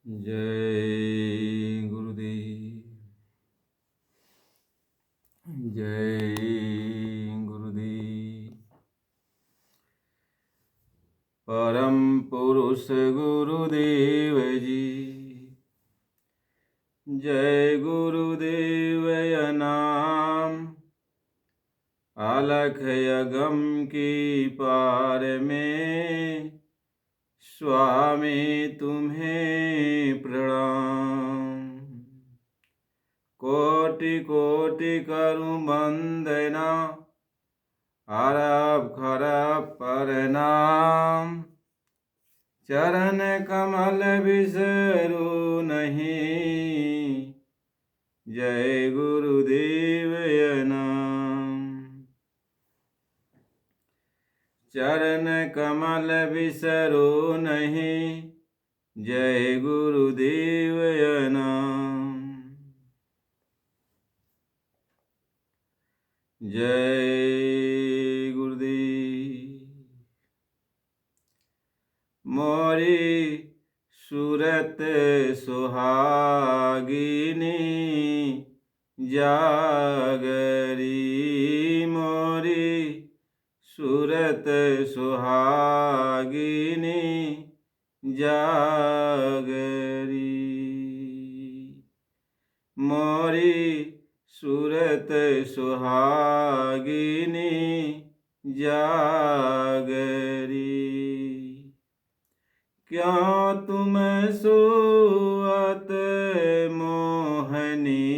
जय गुरुदेव। जय गुरुदेव। परम पुरुष गुरुदेव जी, जय गुरुदेव नाम। अलख अगम की पार में स्वामी तुम्हें प्रणाम। कोटि कोटि करूं वंदना, अरब खरब प्रणाम। चरण कमल बिसरू नहीं, जय गुरुदेव नाम। चरण कमल बिसरू नहीं, जय गुरुदेव नाम। जय गुरुदेव। मोरी सूरत सुहागिनी जागरी, मोरी सूरत सुहागिनी जागरी। मोरी सूरत सुहागिनी जागरी। क्यों तुम सोअत मोहनी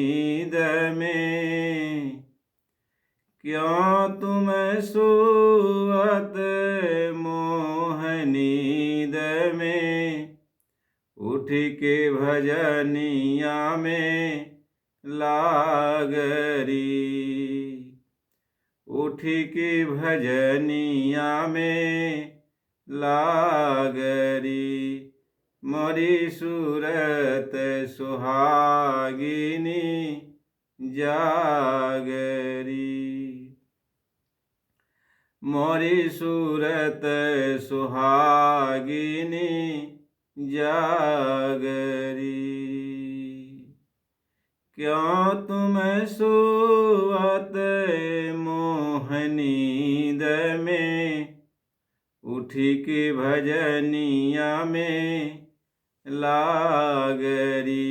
में, क्यों तुम सोअत मोहनी में। उठ के भजनिया में लागरी, उठ के भजनिया में लागरी। मोरी सूरत सुहागिनी जागरी। मोरी सूरत सुहागिनी जागरी। क्यों तुम सोअत मोहनी में, उठ के भजनिया में लागरी।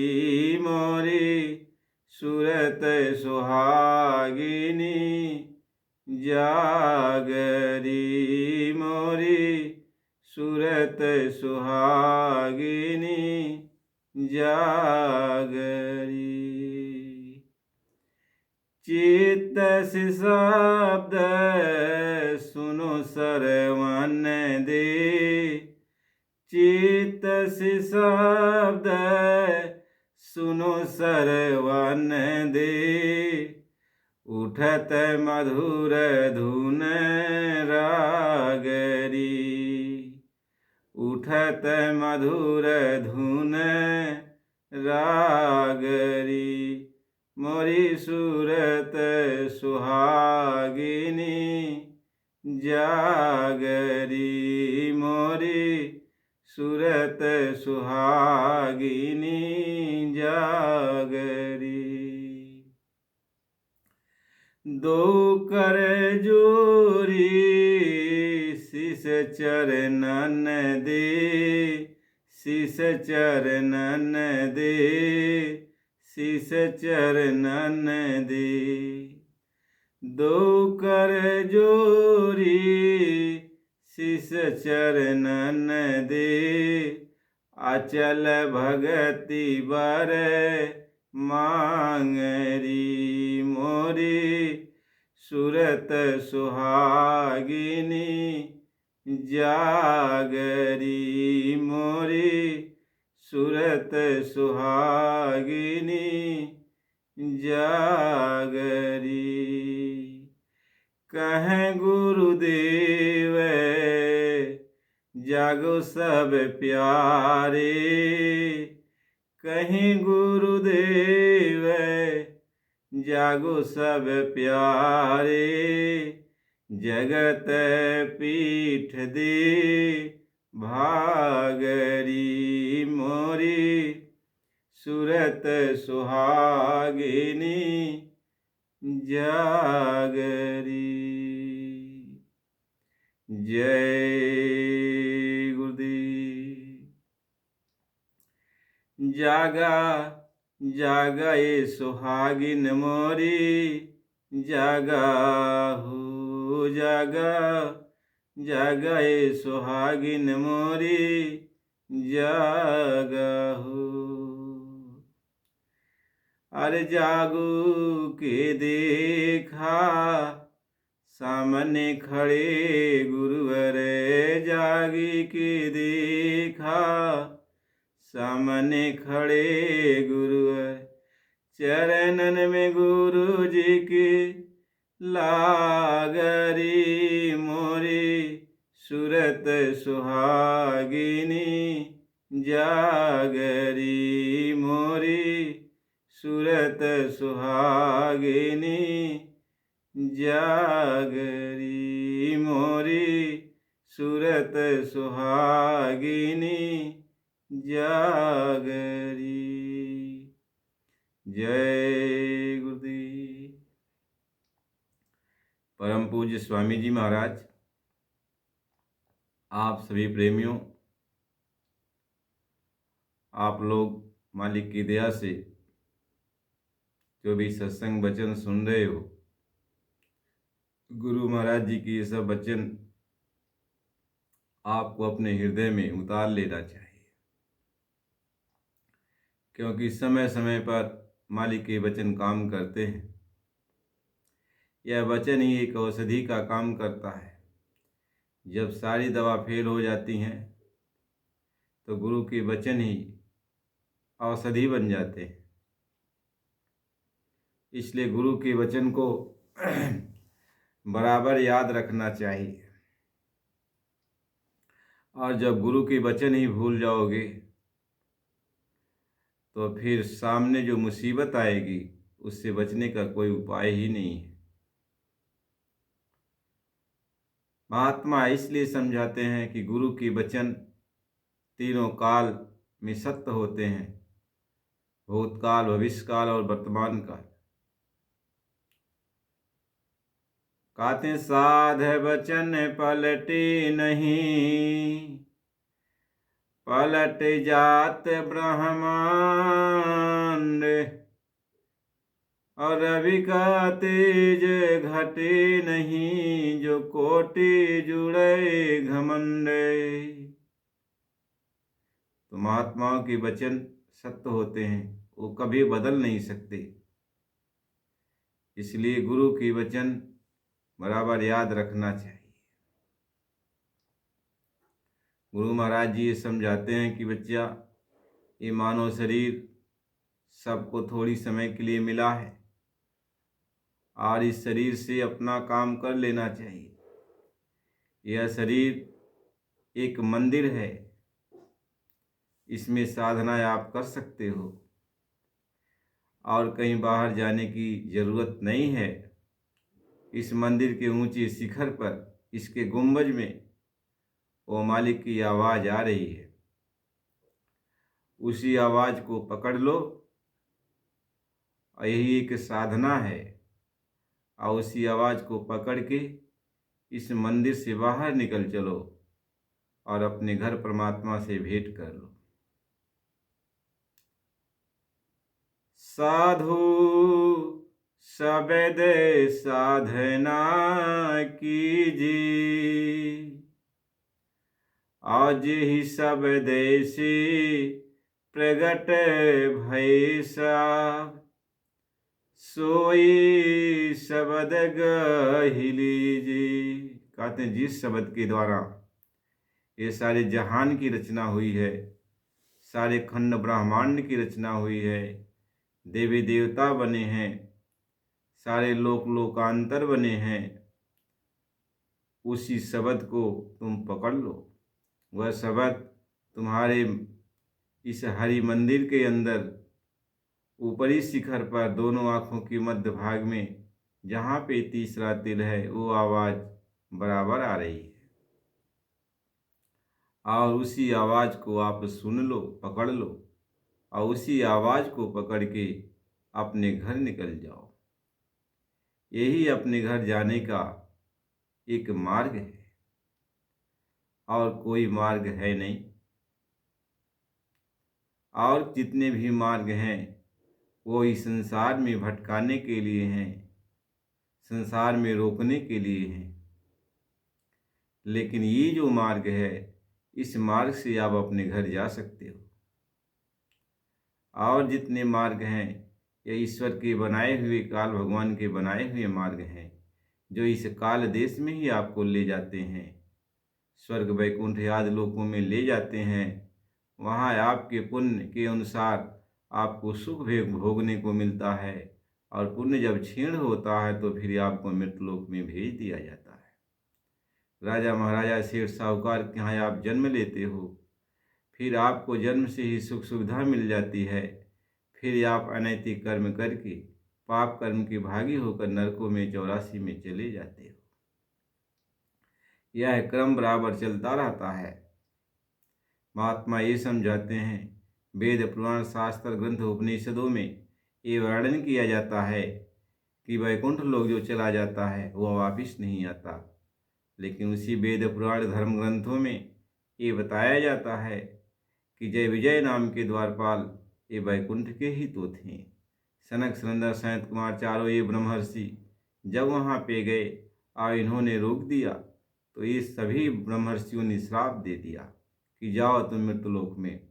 मोरी सूरत सुहागिनी जागरी। मोरी सूरत सुहागिनी जागरी। चित्त से शब्द सुनो सरवण दे, चित्त से शब्द सुनो सरवण दे। उठत मधुर धुन रागरी, उठत मधुर धुन रागरी। मोरी सूरत सुहागिनी जागरी। मोरी सूरत सुहागिनी जागरी। दो कर जोरी शीस चरणन दे, शीस चरणन दे, शीस चरणन दे। दो कर जोरी शीस चरणन दे। अचल भगति बर मांगरी। मोरी सूरत सुहागिनी जागरी। मोरी सूरत सुहागिनी जागरी। कहें गुरुदेव जागो सब प्यारे, कहीं गुरुदेव जागो सब प्यारे। जगत पीठ दे भागरी मोरी सूरत सुहागिनी जागरी। जय गुरुदेव। जागा जागा ये सुहागिन मोरी, जागा हो जागा, जागा ये सुहागिन मोरी, जागा हो। अरे जागू के देखा सामने खड़े गुरुवर, जागी के देखा सामने खड़े गुरुवर, चरणन में गुरु जी की लागरी मोरी सूरत सुहागिनी जागरी मोरी सूरत सुहागिनी जागरी मोरी सूरत सुहागिनी जागरी। जय गुरुदेव। परम पूज्य स्वामी जी महाराज, आप सभी प्रेमियों, आप लोग मालिक की दया से जो भी सत्संग वचन सुन रहे हो, गुरु महाराज जी की ये सब वचन आपको अपने हृदय में उतार लेना चाहिए, क्योंकि समय समय पर मालिक के वचन काम करते हैं। यह वचन ही एक औषधि का काम करता है। जब सारी दवा फेल हो जाती हैं तो गुरु के वचन ही औषधि बन जाते हैं। इसलिए गुरु के वचन को बराबर याद रखना चाहिए। और जब गुरु के वचन ही भूल जाओगे तो फिर सामने जो मुसीबत आएगी उससे बचने का कोई उपाय ही नहीं है। महात्मा इसलिए समझाते हैं कि गुरु के वचन तीनों काल में सत्य होते हैं, भूतकाल, भविष्यकाल और वर्तमान काल। कहते साध वचन पलटे नहीं, पलट जात ब्रह्मांड, और रवि का तेज घटे नहीं, जो कोटि जुड़े घमंड। तो महात्माओं के वचन सत्य होते हैं, वो कभी बदल नहीं सकते। इसलिए गुरु के वचन बराबर याद रखना चाहिए। गुरु महाराज जी ये समझाते हैं कि बच्चा, ये मानव शरीर सबको थोड़ी समय के लिए मिला है और इस शरीर से अपना काम कर लेना चाहिए। यह शरीर एक मंदिर है, इसमें साधना आप कर सकते हो और कहीं बाहर जाने की जरूरत नहीं है। इस मंदिर के ऊंचे शिखर पर, इसके गुंबज में वो मालिक की आवाज़ आ रही है, उसी आवाज़ को पकड़ लो। यही एक साधना है। और उसी आवाज़ को पकड़ के इस मंदिर से बाहर निकल चलो और अपने घर परमात्मा से भेंट कर लो। साधु सबद साधना कीजिए, आज ही सब देशी प्रगट भैसा, सोई शब्द गहि लीजिए। कहते हैं जिस शब्द के द्वारा ये सारे जहान की रचना हुई है, सारे खंड ब्रह्मांड की रचना हुई है, देवी देवता बने हैं, सारे लोक लोकांतर बने हैं, उसी शब्द को तुम पकड़ लो। वह शब्द तुम्हारे इस हरि मंदिर के अंदर ऊपरी शिखर पर दोनों आँखों के मध्य भाग में जहाँ पे तीसरा तिल है, वो आवाज़ बराबर आ रही है। और उसी आवाज़ को आप सुन लो, पकड़ लो, और उसी आवाज़ को पकड़ के अपने घर निकल जाओ। यही अपने घर जाने का एक मार्ग है, और कोई मार्ग है नहीं। और जितने भी मार्ग हैं वो इस संसार में भटकाने के लिए हैं, संसार में रोकने के लिए हैं। लेकिन ये जो मार्ग है, इस मार्ग से आप अपने घर जा सकते हो। और जितने मार्ग हैं ये ईश्वर के बनाए हुए, काल भगवान के बनाए हुए मार्ग हैं, जो इस काल देश में ही आपको ले जाते हैं, स्वर्ग वैकुंठ आदि लोकों में ले जाते हैं। वहाँ आपके पुण्य के अनुसार आपको सुख भोगने को मिलता है, और पुण्य जब क्षीण होता है तो फिर आपको मृत्युलोक में भेज दिया जाता है। राजा महाराजा सेठ साहूकार के यहाँ आप जन्म लेते हो, फिर आपको जन्म से ही सुख सुविधा मिल जाती है। फिर आप अनैतिक कर्म करके, पाप कर्म के भागी होकर नरकों में 84 में चले जाते हो। यह क्रम बराबर चलता रहता है। महात्मा ये समझाते हैं, वेद पुराण शास्त्र ग्रंथ उपनिषदों में ये वर्णन किया जाता है कि वैकुंठ लोक जो चला जाता है वह वापिस नहीं आता। लेकिन उसी वेद पुराण धर्म ग्रंथों में ये बताया जाता है कि जय विजय नाम के द्वारपाल ये वैकुंठ के ही तो थे। सनक सनंदन सनत कुमार चारों ये ब्रह्मर्षि जब वहाँ पे गए और इन्होंने रोक दिया, तो ये सभी ब्रह्मर्षियों ने श्राप दे दिया कि जाओ तुम मृत्युलोक में,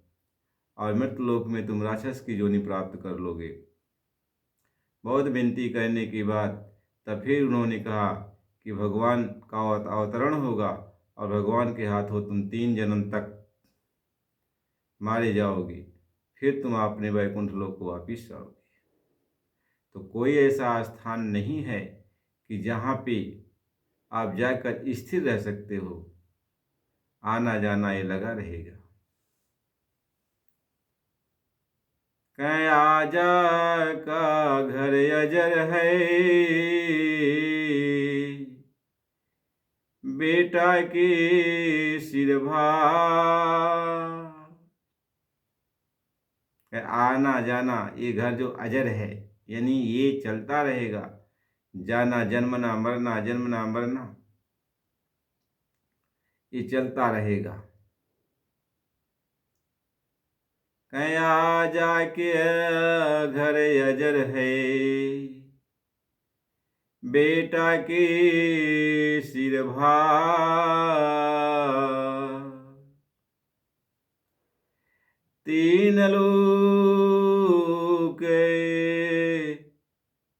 और मृत्युलोक में तुम राक्षस की योनि प्राप्त कर लोगे। बहुत विनती करने के बाद तब फिर उन्होंने कहा कि भगवान का अवतरण होगा, और भगवान के हाथों तुम 3 जन्म तक मारे जाओगे, फिर तुम अपने वैकुंठ लोक को वापिस आओगे। तो कोई ऐसा स्थान नहीं है कि जहाँ पे आप जाकर स्थिर रह सकते हो, आना जाना ये लगा रहेगा। कहीं आजा का घर अजर है, बेटा के सिर भार। आना जाना ये घर जो अजर है, यानी ये चलता रहेगा। जाना जन्मना मरना, जन्मना मरना ये चलता रहेगा। कहीं जाके घर अजर है, बेटा के सिर भार। 3 लोक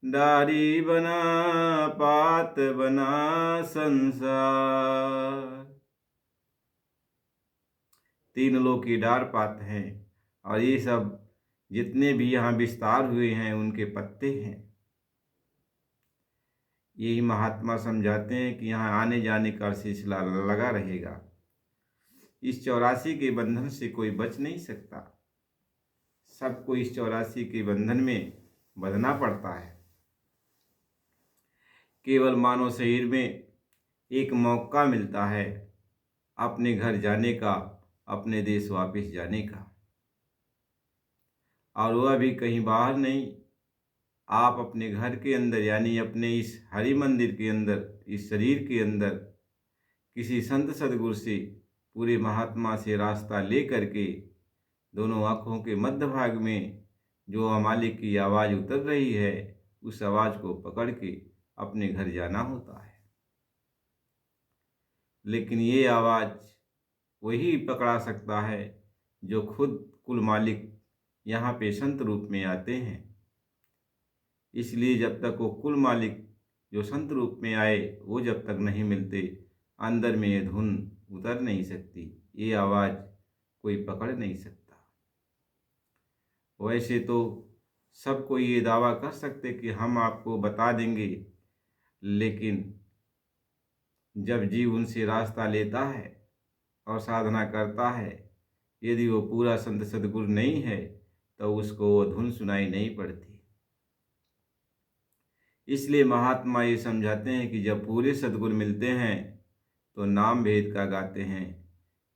डारी बना, पात बना संसार। 3 लोक की डार पात हैं, और ये सब जितने भी यहाँ विस्तार हुए हैं उनके पत्ते हैं। यही महात्मा समझाते हैं कि यहाँ आने जाने का सिलसिला लगा रहेगा। इस 84 के बंधन से कोई बच नहीं सकता। सबको इस 84 के बंधन में बंधना पड़ता है। केवल मानव शरीर में एक मौका मिलता है अपने घर जाने का, अपने देश वापस जाने का, और वह भी कहीं बाहर नहीं। आप अपने घर के अंदर, यानी अपने इस हरि मंदिर के अंदर, इस शरीर के अंदर किसी संत सदगुरु से, पूरे महात्मा से रास्ता ले करके दोनों आँखों के मध्य भाग में जो मालिक की आवाज़ उतर रही है, उस आवाज़ को पकड़ के अपने घर जाना होता है। लेकिन ये आवाज़ वही पकड़ा सकता है जो खुद कुल मालिक यहाँ पे संत रूप में आते हैं। इसलिए जब तक वो कुल मालिक जो संत रूप में आए, वो जब तक नहीं मिलते, अंदर में ये धुन उतर नहीं सकती, ये आवाज़ कोई पकड़ नहीं सकता। वैसे तो सबको ये दावा कर सकते कि हम आपको बता देंगे, लेकिन जब जीव उनसे रास्ता लेता है और साधना करता है, यदि वो पूरा संत सदगुरु नहीं है तो उसको वो धुन सुनाई नहीं पड़ती। इसलिए महात्मा ये समझाते हैं कि जब पूरे सदगुरु मिलते हैं तो नाम भेद का गाते हैं।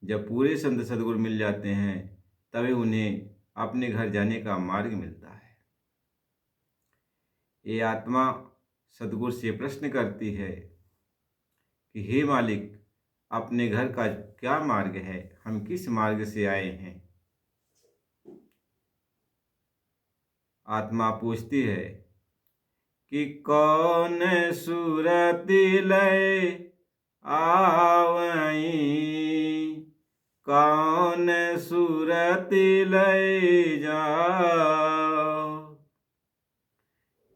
जब पूरे संत सद्गुरु मिल जाते हैं तभी उन्हें अपने घर जाने का मार्ग मिलता है। ये आत्मा सद्गुरु से प्रश्न करती है कि हे मालिक, अपने घर का क्या मार्ग है, हम किस मार्ग से आए हैं। आत्मा पूछती है कि कौन सूरति लय आवई, कौन सूरति लय जाओ,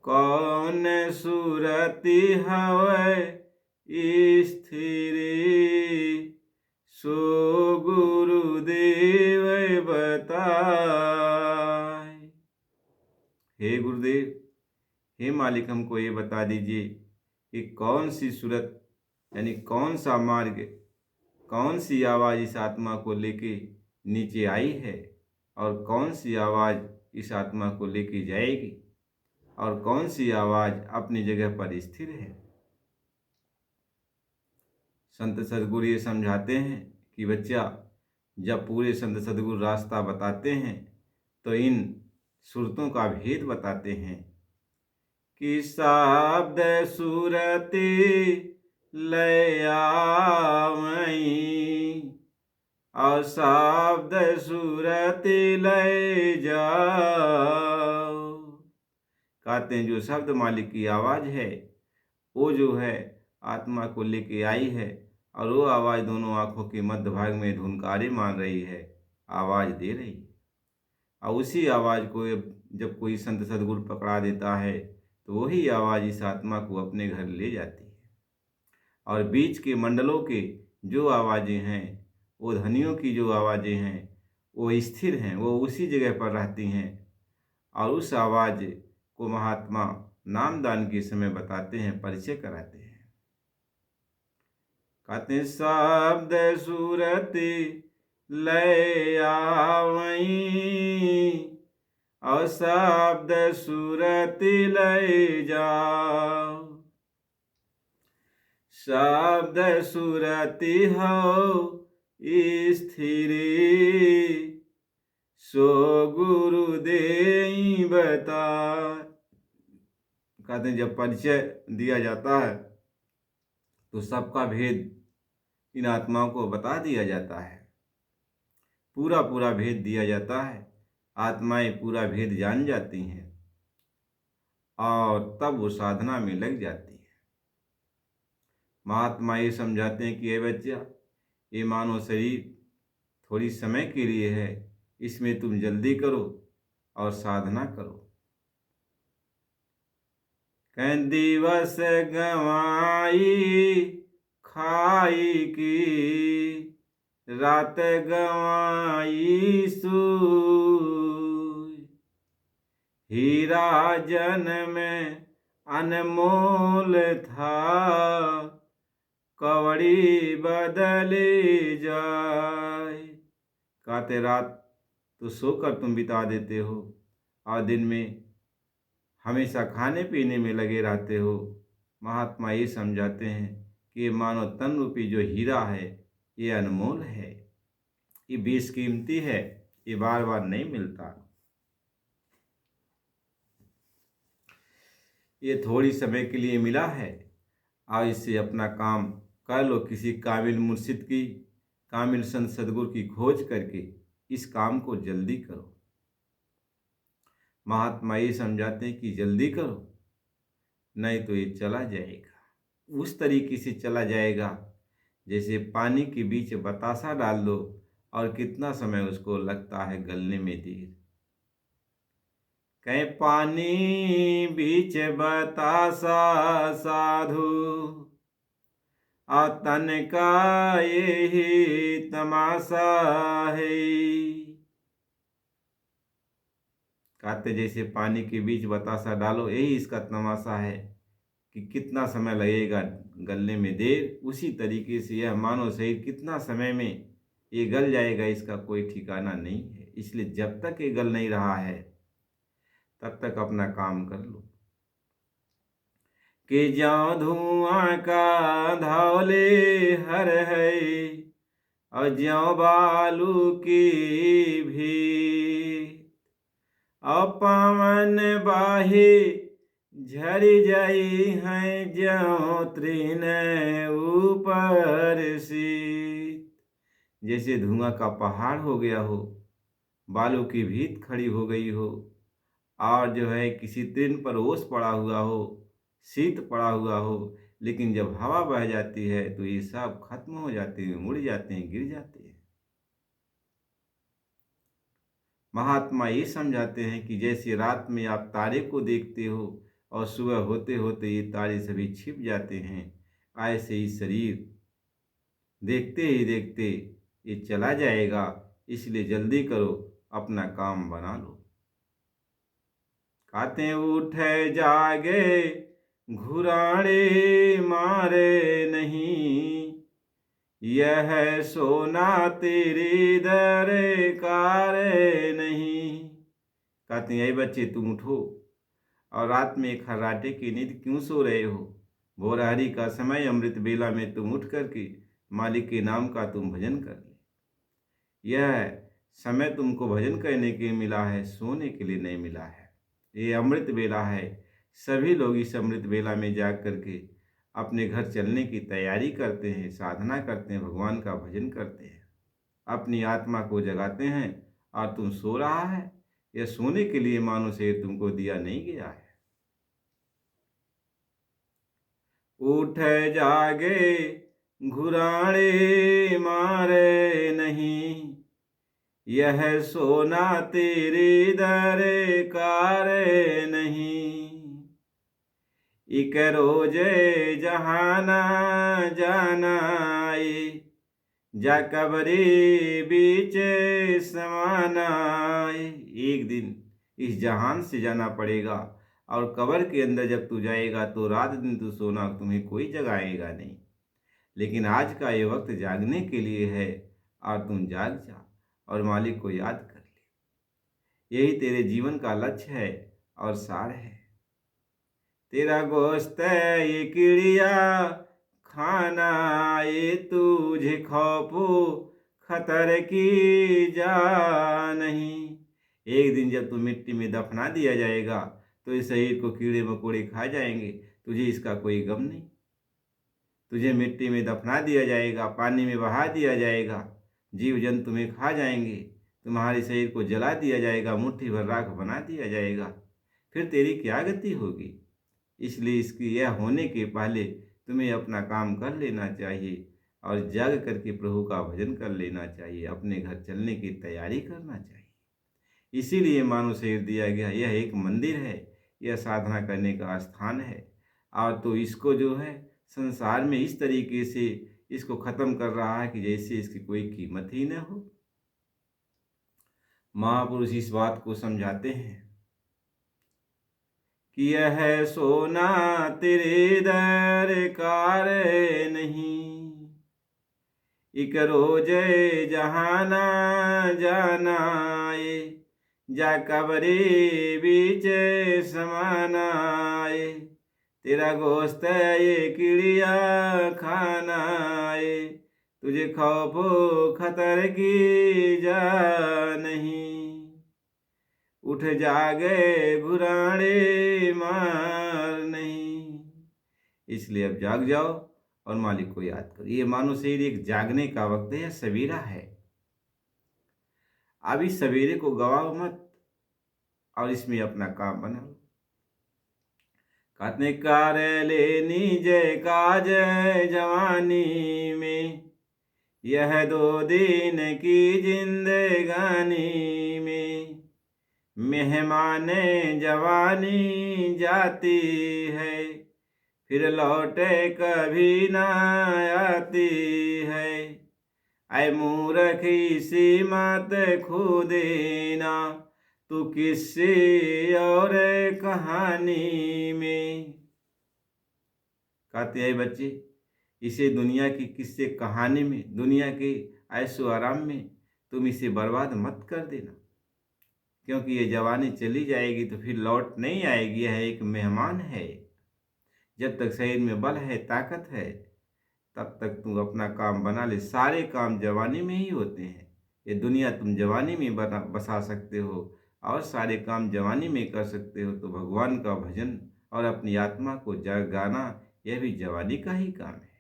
कौन सूरति हवै स्थिर, सो गुरुदेव बताए। हे गुरुदेव, हे मालिक, हमको ये बता दीजिए कि कौन सी सूरत यानी कौन सा मार्ग, कौन सी आवाज़ इस आत्मा को लेके नीचे आई है और कौन सी आवाज़ इस आत्मा को लेके जाएगी और कौन सी आवाज़ अपनी जगह पर स्थिर है। संत सद्गुरु ये समझाते हैं कि बच्चा, जब पूरे संत सद्गुरु रास्ता बताते हैं तो इन सूरतों का भेद बताते हैं कि शब्द सूरति लय आवई और शब्द सूरति लय जाओ। कहते हैं जो शब्द मालिक की आवाज़ है वो जो है आत्मा को लेके आई है और वो आवाज़ दोनों आँखों के मध्य भाग में धुनकारे मार रही है, आवाज़ दे रही है। और उसी आवाज़ को जब कोई संत सद्गुरु पकड़ा देता है तो वही आवाज़ इस आत्मा को अपने घर ले जाती है। और बीच के मंडलों के जो आवाज़ें हैं, वो ध्वनियों की जो आवाज़ें हैं, वो स्थिर हैं, वो उसी जगह पर रहती हैं। और उस आवाज़ को महात्मा नामदान के समय बताते हैं, परिचय कराते हैं। कहते हैं शब्द सूरति लय आवई और शब्द सूरति लय जाओ, शब्द सूरति हो स्थिर, सो गुरुदेव बता। कहते हैं जब परिचय दिया जाता है तो सबका भेद इन आत्माओं को बता दिया जाता है, पूरा पूरा भेद दिया जाता है। आत्माएं पूरा भेद जान जाती हैं और तब वो साधना में लग जाती है। महात्मा ये समझाते हैं कि ये बच्चा, ये मानव शरीर थोड़ी समय के लिए है, इसमें तुम जल्दी करो और साधना करो। कहीं दिवस गवाई खाई की, रात गवाई सूई, हीरा जन्म अनमोल था, कवड़ी बदले जाए। कहते रात तो सोकर तुम बिता देते हो और दिन में हमेशा खाने पीने में लगे रहते हो। महात्मा ये समझाते हैं कि ये मानव तन रूपी जो हीरा है ये अनमोल है, ये बेशकीमती है, ये बार बार नहीं मिलता। ये थोड़ी समय के लिए मिला है और इससे अपना काम कर लो। किसी कामिल मुर्शिद की, कामिल संत सद्गुरु की खोज करके इस काम को जल्दी करो। महात्मा ये समझाते हैं कि जल्दी करो, नहीं तो ये चला जाएगा। उस तरीके से चला जाएगा जैसे पानी के बीच बतासा डाल दो और कितना समय उसको लगता है गलने में देर। कहीं पानी बीच बतासा साधु, और तन का यही तमाशा है। कहते जैसे पानी के बीच बतासा डालो, यही इसका तमाशा है कि कितना समय लगेगा गलने में देर। उसी तरीके से यह मानव शरीर कितना समय में ये गल जाएगा, इसका कोई ठिकाना नहीं है। इसलिए जब तक ये गल नहीं रहा है तब तक अपना काम कर लो। कि ज्यों धुआं का धौले हर है, और ज्यों बालू की भी और पवन बाही झरी जाई हैं ज्यों तृण ऊपर सी। जैसे धुआं का पहाड़ हो गया हो, बालू की भीत खड़ी हो गई हो, और जो है किसी तृण पर ओस पड़ा हुआ हो, शीत पड़ा हुआ हो, लेकिन जब हवा बह जाती है तो ये सब खत्म हो जाते हैं, मुड़ जाते हैं, गिर जाते हैं। महात्मा ये समझाते हैं कि जैसे रात में आप तारे को देखते हो और सुबह होते होते ये तारे सभी छिप जाते हैं, ऐसे ही शरीर देखते ही देखते ये चला जाएगा। इसलिए जल्दी करो, अपना काम बना लो। कहते उठे जागे घुराड़े मारे नहीं, यह सोना तेरी दरकारे नहीं। कहते हैं बच्चे तुम उठो, और रात में खर्राटे की नींद क्यों सो रहे हो? भोरहरी का समय अमृत बेला में तुम उठ करके मालिक के नाम का तुम भजन कर ले। यह समय तुमको भजन करने के लिए मिला है, सोने के लिए नहीं मिला है। ये अमृत बेला है। सभी लोग इस अमृत बेला में जाग करके अपने घर चलने की तैयारी करते हैं, साधना करते हैं, भगवान का भजन करते हैं, अपनी आत्मा को जगाते हैं। और तुम सो रहा है, यह सोने के लिए मानो शरीर तुमको दिया नहीं गया है। उठ जागे घुराड़े मारे नहीं, यह सोना तेरी दरकारे नहीं। इक रोजे जहाना जानाए, जा कबरी बीच समानाए। एक दिन इस जहान से जाना पड़ेगा, और कब्र के अंदर जब तू जाएगा तो रात दिन तू सोना, तुम्हें कोई जगाएगा नहीं। लेकिन आज का ये वक्त जागने के लिए है, और तुम जाग जा और मालिक को याद कर ले। यही तेरे जीवन का लक्ष्य है और सार है। तेरा गोश्त ये कीड़िया खाना, ये तुझे खौफो खतर की जा नहीं। एक दिन जब तू मिट्टी में दफना दिया जाएगा तो इस शरीर को कीड़े मकोड़े खा जाएंगे, तुझे इसका कोई गम नहीं। तुझे मिट्टी में दफना दिया जाएगा, पानी में बहा दिया जाएगा, जीव जंतु तुम्हें खा जाएंगे, तुम्हारे शरीर को जला दिया जाएगा, मुट्ठी भर राख बना दिया जाएगा। फिर तेरी क्या गति होगी? इसलिए इसकी यह होने के पहले तुम्हें अपना काम कर लेना चाहिए और जाग करके प्रभु का भजन कर लेना चाहिए, अपने घर चलने की तैयारी करना चाहिए। इसीलिए मानव शरीर दिया गया। यह एक मंदिर है, यह साधना करने का स्थान है। और तो इसको जो है संसार में इस तरीके से इसको ख़त्म कर रहा है कि जैसे इसकी कोई कीमत ही न हो। महापुरुष इस बात को समझाते हैं कि यह सोना तेरे दरकार नहीं, इक रोजे जहाना जानाए, जा कबरे बीच समानाए। तेरा गोश्त ये कीड़िया खानाए, तुझे खौफो खतर की जा नहीं। उठ जागे घुराड़े मार नहीं। इसलिए अब जाग जाओ और मालिक को याद करो। ये मानो शरीर एक जागने का वक्त है, या सवेरा है। अब इस सवेरे को गवाओ मत और इसमें अपना काम बनाओ। कहते कार लेनी जय काज जवानी में, यह 2 दिन की जिंदगानी में। मेहमाने जवानी जाती है, फिर लौटे कभी ना आती है। ऐ मूर्खी सी मत खो देना, तू किससे और कहानी में। कहते हैं बच्चे, इसे दुनिया की किस्से कहानी में, दुनिया के ऐशो आराम में तुम इसे बर्बाद मत कर देना, क्योंकि ये जवानी चली जाएगी तो फिर लौट नहीं आएगी। यह एक मेहमान है। जब तक शरीर में बल है, ताकत है, तब तक तू अपना काम बना ले। सारे काम जवानी में ही होते हैं। ये दुनिया तुम जवानी में बसा सकते हो और सारे काम जवानी में कर सकते हो। तो भगवान का भजन और अपनी आत्मा को जगाना यह भी जवानी का ही काम है,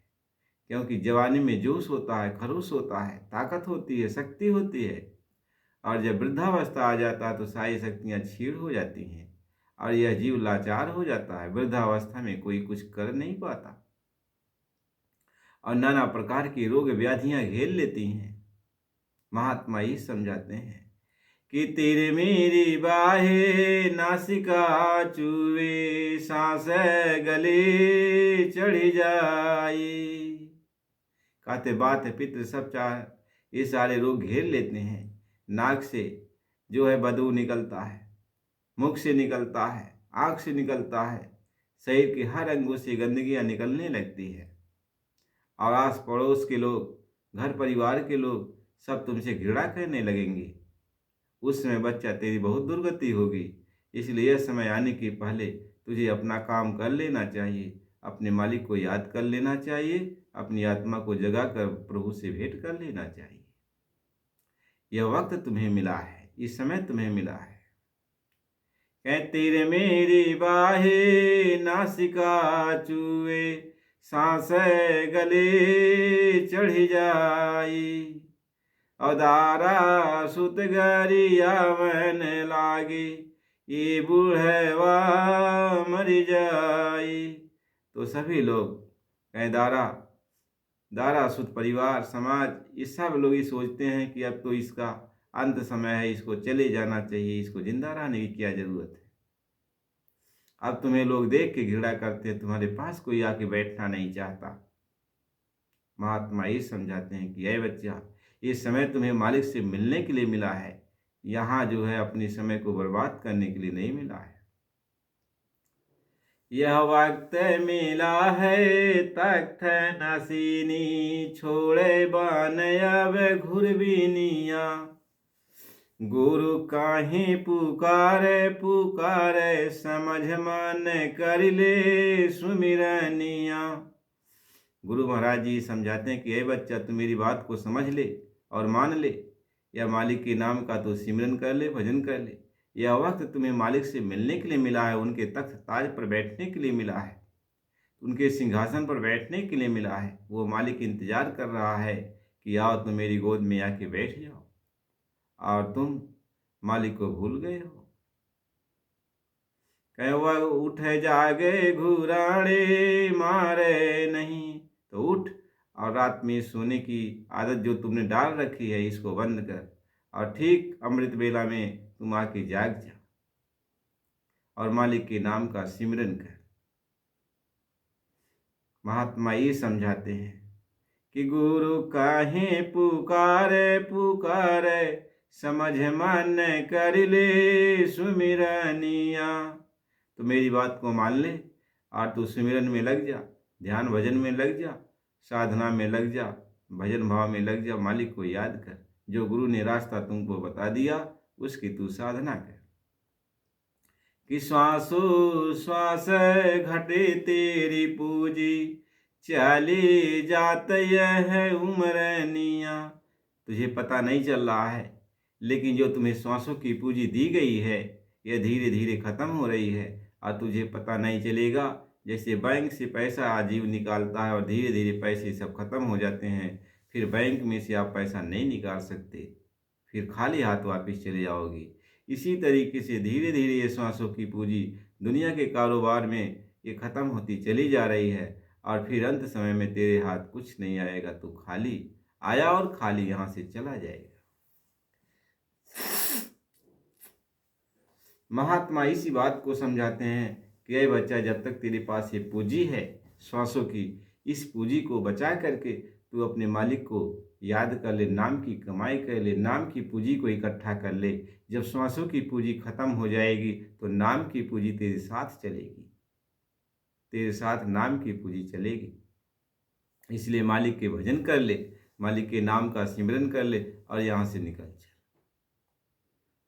क्योंकि जवानी में जोश होता है, खरोश होता है, ताकत होती है, शक्ति होती है। और जब वृद्धावस्था आ जाता है तो सारी शक्तियाँ छीड़ हो जाती हैं और यह जीव लाचार हो जाता है। वृद्धावस्था में कोई कुछ कर नहीं पाता और नाना प्रकार की रोग व्याधियां घेर लेती हैं। महात्मा ही समझाते हैं कि तेरे मेरी बाहे नासिका चूवे, सांस गले चढ़ी जाई। कहते बात पित्र सब चाह ये सारे रोग घेर लेते हैं। नाक से जो है बदबू निकलता है, मुख से निकलता है, आँख से निकलता है, शरीर के हर अंगों से गंदगियां निकलने लगती है और आस पड़ोस के लोग, घर परिवार के लोग सब तुमसे घृणा करने लगेंगे। उस समय बच्चा तेरी बहुत दुर्गति होगी। इसलिए यह समय आने के पहले तुझे अपना काम कर लेना चाहिए, अपने मालिक को याद कर लेना चाहिए, अपनी आत्मा को जगाकर प्रभु से भेंट कर लेना चाहिए। यह वक्त तुम्हें मिला है, इस समय तुम्हें मिला है। कह तेरे मेरी बाहे नासिका चूए, सांस गले चढ़ी जाई। अदारा सुत गरिया मन लागे, ये बूढ़वा मर जाई। तो सभी लोग कहें दारा सुत परिवार समाज ये सब लोग ये सोचते हैं कि अब तो इसका अंत समय है, इसको चले जाना चाहिए, इसको जिंदा रहने की क्या जरूरत है। अब तुम्हें लोग देख के घृणा करते हैं, तुम्हारे पास कोई आके बैठना नहीं चाहता। महात्मा ये समझाते हैं कि अय बच्चा, ये समय तुम्हें मालिक से मिलने के लिए मिला है, यहाँ जो है अपने समय को बर्बाद करने के लिए नहीं मिला है। यह वक्त मिला है तख्त नसीनी, छोड़े बान अब घुरबीनिया। गुरु काहे पुकारे पुकारे, समझ मन कर ले सुमिरनिया। गुरु महाराज जी समझाते हैं कि ये बच्चा तू मेरी बात को समझ ले और मान ले, या मालिक के नाम का तो सिमरन कर ले, भजन कर ले। यह वक्त तुम्हें मालिक से मिलने के लिए मिला है, उनके तख्त ताज पर बैठने के लिए मिला है, उनके सिंहासन पर बैठने के लिए मिला है। वो मालिक इंतजार कर रहा है कि आओ तुम मेरी गोद में आके बैठ जाओ, और तुम मालिक को भूल गए हो। कहवा उठ जागे घुराड़े मारे नहीं, तो उठ और रात में सोने की आदत जो तुमने डाल रखी है इसको बंद कर, और ठीक अमृत बेला में तुम आके जाग जा और मालिक के नाम का सिमरन कर। महात्मा ये समझाते हैं कि गुरु काहे पुकारे पुकारे, समझ मन कर ले सुमिरनिया। तो मेरी बात को मान ले और तू सुमिरन में लग जा, ध्यान भजन में लग जा, साधना में लग जा, भजन भाव में लग जा। मालिक को याद कर, जो गुरु ने रास्ता तुमको बता दिया उसकी तू साधना कर। कि श्वासो श्वास घटे तेरी पूजी, चली जात यह उमरनिया। तुझे पता नहीं चल रहा है, लेकिन जो तुम्हें श्वासों की पूंजी दी गई है यह धीरे धीरे खत्म हो रही है, और तुझे पता नहीं चलेगा। जैसे बैंक से पैसा आजीव निकालता है और धीरे धीरे पैसे सब खत्म हो जाते हैं, फिर बैंक में से आप पैसा नहीं निकाल सकते, फिर खाली हाथ वापस चले जाओगे। इसी तरीके से धीरे धीरे ये श्वासों की पूंजी दुनिया के कारोबार में ये खत्म होती चली जा रही है, और फिर अंत समय में तेरे हाथ कुछ नहीं आएगा, तो खाली आया और खाली यहाँ से चला जाएगा। महात्मा इसी बात को समझाते हैं कि अरे बच्चा, जब तक तेरे पास ये पूंजी है श्वासों की, इस पूंजी को बचा करके तू अपने मालिक को याद कर ले, नाम की कमाई कर ले, नाम की पूंजी को इकट्ठा कर ले। जब श्वासों की पूंजी खत्म हो जाएगी तो नाम की पूंजी तेरे साथ चलेगी, तेरे साथ नाम की पूंजी चलेगी। इसलिए मालिक के भजन कर ले, मालिक के नाम का सिमरन कर ले और यहाँ से निकल चल।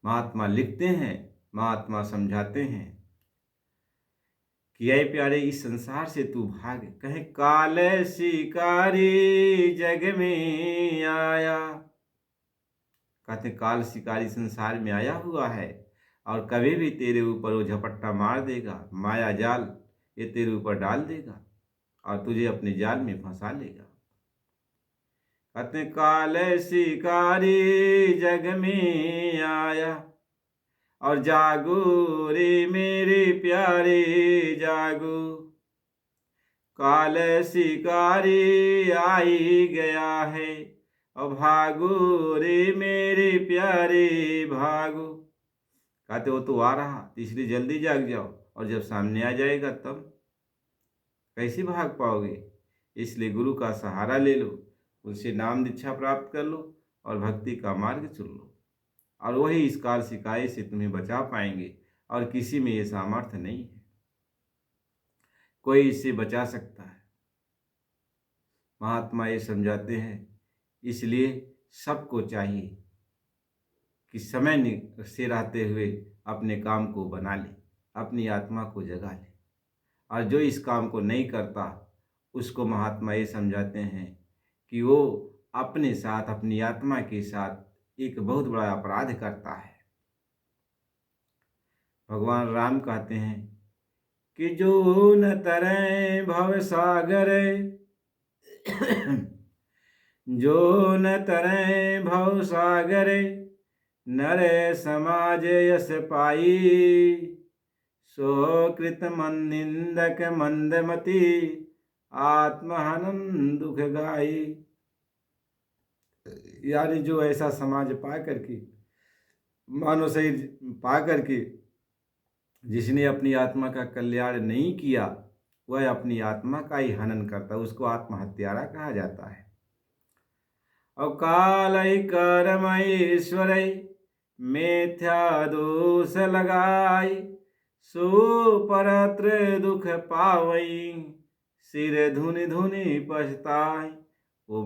महात्मा लिखते हैं, महात्मा समझाते हैं कि ऐ प्यारे इस संसार से तू भाग। कहे काल शिकारी जग में आया, कहते काल शिकारी संसार में आया हुआ है और कभी भी तेरे ऊपर वो झपट्टा मार देगा, माया जाल ये तेरे ऊपर डाल देगा और तुझे अपने जाल में फंसा लेगा। कहते काल शिकारी जग में आया और जागो रे मेरे प्यारे जागो, काल शिकारी आई गया है और भागो रे मेरे प्यारे भागो। कहते वो तो आ रहा, इसलिए जल्दी जाग जाओ, और जब सामने आ जाएगा तब कैसे भाग पाओगे। इसलिए गुरु का सहारा ले लो, उनसे नाम दीक्षा प्राप्त कर लो और भक्ति का मार्ग चुन लो, और वही इस काल शिकायत से तुम्हें बचा पाएंगे। और किसी में ये सामर्थ्य नहीं है, कोई इससे बचा सकता है। महात्मा ये समझाते हैं, इसलिए सबको चाहिए कि समय से रहते हुए अपने काम को बना ले, अपनी आत्मा को जगा ले, और जो इस काम को नहीं करता उसको महात्मा ये समझाते हैं कि वो अपने साथ, अपनी आत्मा के साथ एक बहुत बड़ा अपराध करता है। भगवान राम कहते हैं कि जो न तरे भव सागर, जो न तरे भव सागर, नर समाज यस पाई, सो कृत मन निंदक मंदमती, आत्महनन दुख गाई। यानी जो ऐसा समाज पा करके, मानव शरीर पा करके जिसने अपनी आत्मा का कल्याण नहीं किया, वह अपनी आत्मा का ही हनन करता है, उसको आत्महत्यारा कहा जाता है। और काल कर्म ईश्वर मिथ्या दोष लगाई, सो परत्र दुख पावई, सिर धुनि धुनि पछताई। वो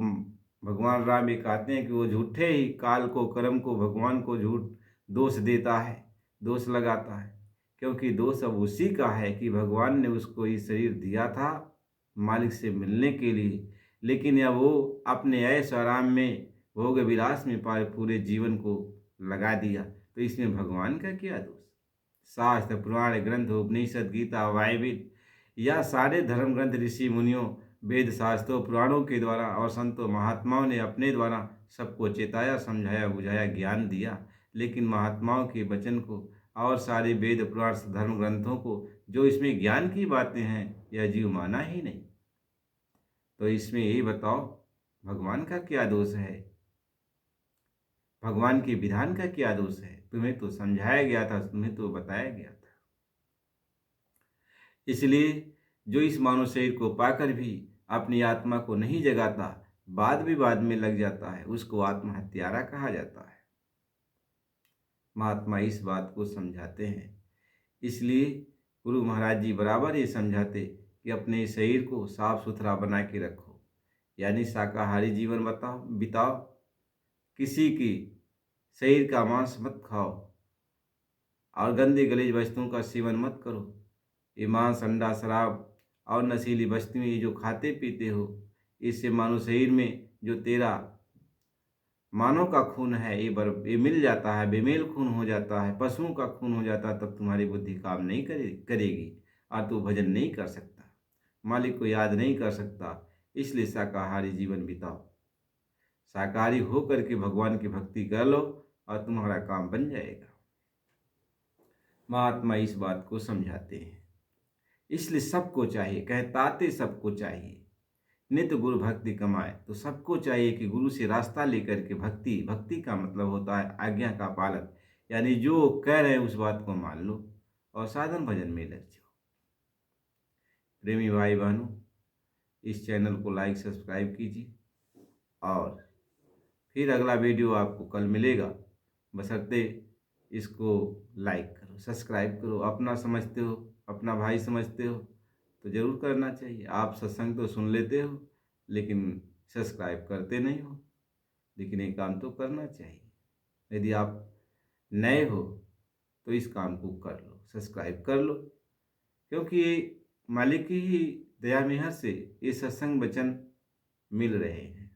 भगवान राम ये कहते हैं कि वो झूठे ही काल को, कर्म को, भगवान को झूठ दोष देता है, दोष लगाता है, क्योंकि दोष अब उसी का है कि भगवान ने उसको ये शरीर दिया था मालिक से मिलने के लिए, लेकिन अब वो अपने ऐश आराम में, भोग विलास में पूरे जीवन को लगा दिया। तो इसमें भगवान का क्या दोष। शास्त्र, पुराण, ग्रंथ, उपनिषद, गीता, वायविद या सारे धर्म ग्रंथ ऋषि मुनियों, वेद शास्त्रों, पुराणों के द्वारा और संतों महात्माओं ने अपने द्वारा सबको चेताया, समझाया, बुझाया, ज्ञान दिया, लेकिन महात्माओं के वचन को और सारे वेद, पुराण, धर्म ग्रंथों को जो इसमें ज्ञान की बातें हैं, यह जीव माना ही नहीं। तो इसमें यही बताओ भगवान का क्या दोष है, भगवान के विधान का क्या दोष है। तुम्हें तो समझाया गया था, तुम्हें तो बताया गया था। इसलिए जो इस मानव शरीर को पाकर भी अपनी आत्मा को नहीं जगाता, बाद विवाद में लग जाता है, उसको आत्महत्यारा कहा जाता है। महात्मा इस बात को समझाते हैं। इसलिए गुरु महाराज जी बराबर ये समझाते कि अपने शरीर को साफ सुथरा बना के रखो, यानी शाकाहारी जीवन बिताओ, किसी की शरीर का मांस मत खाओ और गंदे गलीज वस्तुओं का सेवन मत करो। ये मांस, अंडा, शराब और नशीली वस्तुएं ये जो खाते पीते हो, इससे मानव शरीर में जो तेरा मानव का खून है ये मिल जाता है, बेमेल खून हो जाता है, पशुओं का खून हो जाता है, तब तुम्हारी बुद्धि काम नहीं करेगी और तू भजन नहीं कर सकता, मालिक को याद नहीं कर सकता। इसलिए शाकाहारी जीवन बिताओ, शाकाहारी हो करके भगवान की भक्ति कर लो और तुम्हारा काम बन जाएगा। महात्मा इस बात को समझाते हैं। इसलिए सबको चाहिए, कहताते सबको चाहिए नित्य गुरु भक्ति कमाए। तो सबको चाहिए कि गुरु से रास्ता लेकर के भक्ति का मतलब होता है आज्ञा का पालन, यानी जो कह रहे हैं उस बात को मान लो और साधन भजन में लग जाओ। प्रेमी भाई बहनों, इस चैनल को लाइक सब्सक्राइब कीजिए और फिर अगला वीडियो आपको कल मिलेगा, बशर्ते इसको लाइक करो, सब्सक्राइब करो। अपना समझते हो, अपना भाई समझते हो तो ज़रूर करना चाहिए। आप सत्संग तो सुन लेते हो लेकिन सब्सक्राइब करते नहीं हो, लेकिन ये काम तो करना चाहिए। यदि आप नए हो तो इस काम को कर लो, सब्सक्राइब कर लो, क्योंकि मालिक की ही दया मेहर से ये सत्संग वचन मिल रहे हैं।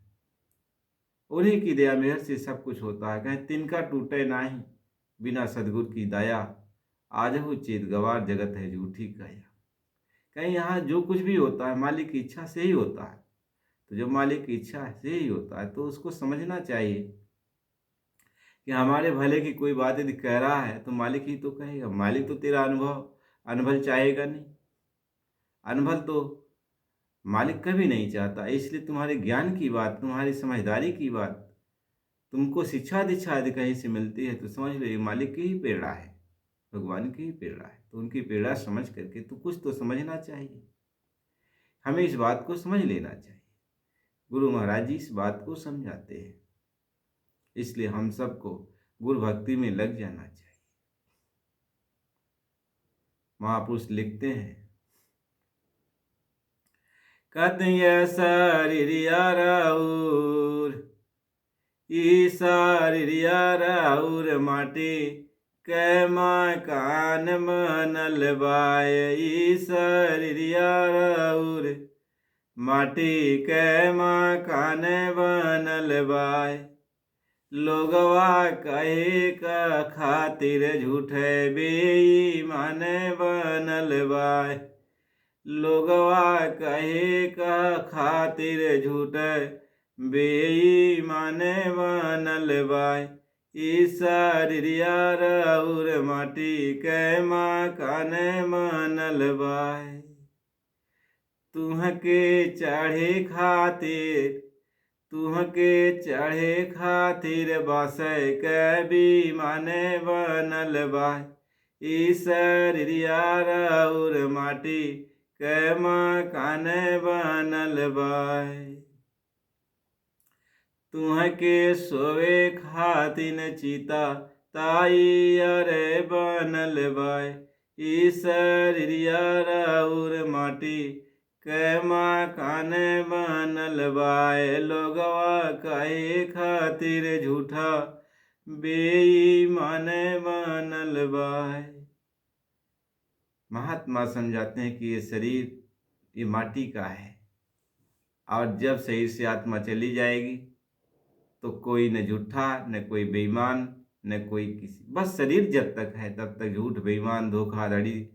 उन्हीं की दया मेहर से सब कुछ होता है। कहें तिनका टूटे नाही बिना सदगुरु की दया, आजहु चेत गवार जगत है झूठी काया। कहीं यहाँ जो कुछ भी होता है मालिक की इच्छा से ही होता है। तो जब मालिक की इच्छा से ही होता है तो उसको समझना चाहिए कि हमारे भले की कोई बात यदि कह रहा है तो मालिक ही तो कहेगा। मालिक तो तेरा अनुभव चाहेगा नहीं। अनुभव तो मालिक कभी नहीं चाहता। इसलिए तुम्हारे ज्ञान की बात, तुम्हारी समझदारी की बात, तुमको शिक्षा दीक्षा यदि कहीं से मिलती है तो समझ लो ये मालिक की ही प्रेरणा है, भगवान की ही प्रेरणा है। तो उनकी प्रेरणा समझ करके तो कुछ तो समझना चाहिए। हमें इस बात को समझ लेना चाहिए। गुरु महाराज जी इस बात को समझाते हैं। इसलिए हम सबको गुरु भक्ति में लग जाना चाहिए। महापुरुष लिखते हैं, कतय शरीरिया राउर, ई शरीरिया राउर माटी कैमा कान मनल बाय, ई शरीरिया राउर माटी कैमा कान बनल बाय। लोगवा कहे का खातिर झूठे बेईमान बनल बाय। लोगवा कहे का खातिर झूठे बेईमान बनल बाय। ई शरीरिया राउर माटी कैमा कान मनल बाय। तुहके चढ़े खातिर, तुहके चढ़े खातिर बासै के विमान बनल बाय। ई शरीरिया राउर माटी कैमा कान बनल बाय। तुहके सोवे खातिन चिता ताई अरे बनल बाय। ई शरीरिया राउर माटी कैमा कान बनल बाय। लोगवा कहे खातिर झूठा बेईमान बनल बाय। महात्मा समझाते हैं कि ये शरीर ये माटी का है और जब शरीर से आत्मा चली जाएगी तो कोई न झूठा न कोई बेईमान न कोई किसी, बस शरीर जब तक है तब तक झूठ बेईमान धोखाधड़ी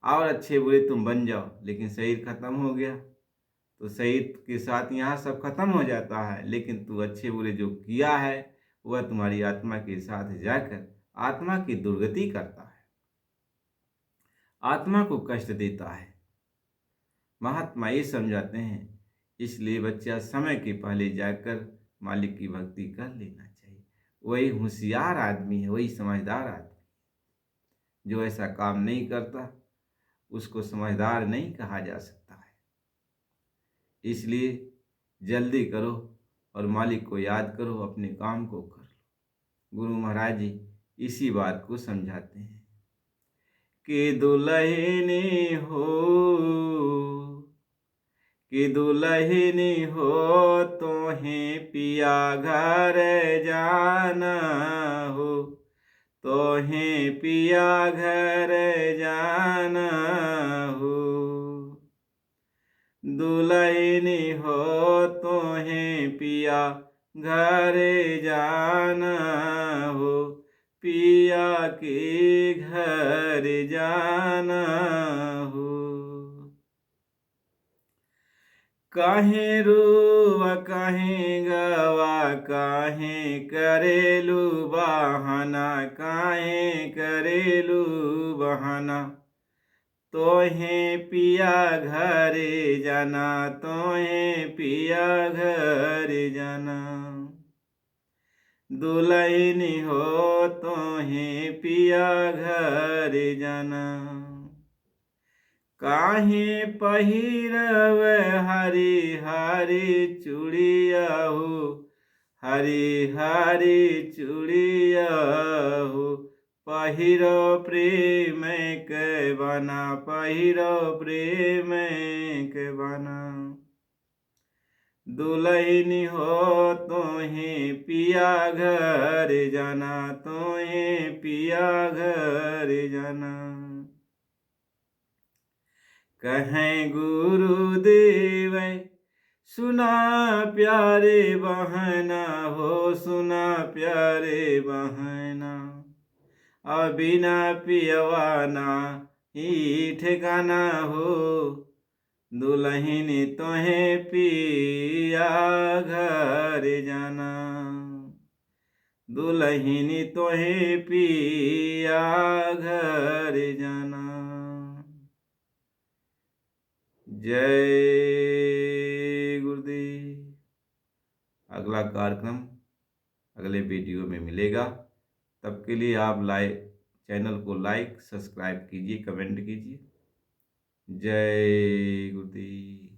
और अच्छे बुरे तुम बन जाओ। लेकिन शरीर खत्म हो गया तो शरीर के साथ यहाँ सब खत्म हो जाता है। लेकिन तू अच्छे बुरे जो किया है वह तुम्हारी आत्मा के साथ जाकर आत्मा की दुर्गति करता है, आत्मा को कष्ट देता है। महात्मा ये समझाते हैं। इसलिए बच्चा समय के पहले जाकर मालिक की भक्ति कर लेना चाहिए। वही होशियार आदमी है, वही समझदार आदमी। जो ऐसा काम नहीं करता उसको समझदार नहीं कहा जा सकता है। इसलिए जल्दी करो और मालिक को याद करो, अपने काम को कर लो। गुरु महाराज जी इसी बात को समझाते हैं कि दुल्हनी हो, कि दुल्हनी हो तोहें पिया घर जाना हो, तोहें पिया घर जाना हो। दुल्हनी हो तोहें पिया घर जाना हो, पिया के घर जाना हो। काहे रुआ काहे गवा काहे करेलू बहाना, काहे करेलू बहाना। तोहें पिया घरे जाना, तोहें पिया घरे जाना। दुल्हनी हो तोहें पिया घरे जाना। काहे पहिरव हरी हरी चूड़िया हो, हरी हरी चूड़िया हो। पहिरो प्रेम के बना, पहिरो प्रेम के बना। दुल्हनी हो तोहें पिया घर जाना, तोहें पिया घर जाना। कहें गुरुदेव सुना प्यारे बहना हो, सुना प्यारे बहना, बिना पियवाना ही ठिकाना हो, दुल्हन तोहे पिया घर जाना, दुल्हन तोहे पिया घर जाना। जय गुरुदेव। अगला कार्यक्रम अगले वीडियो में मिलेगा। तब के लिए आप चैनल को लाइक सब्सक्राइब कीजिए, कमेंट कीजिए। जय गुरुदेव।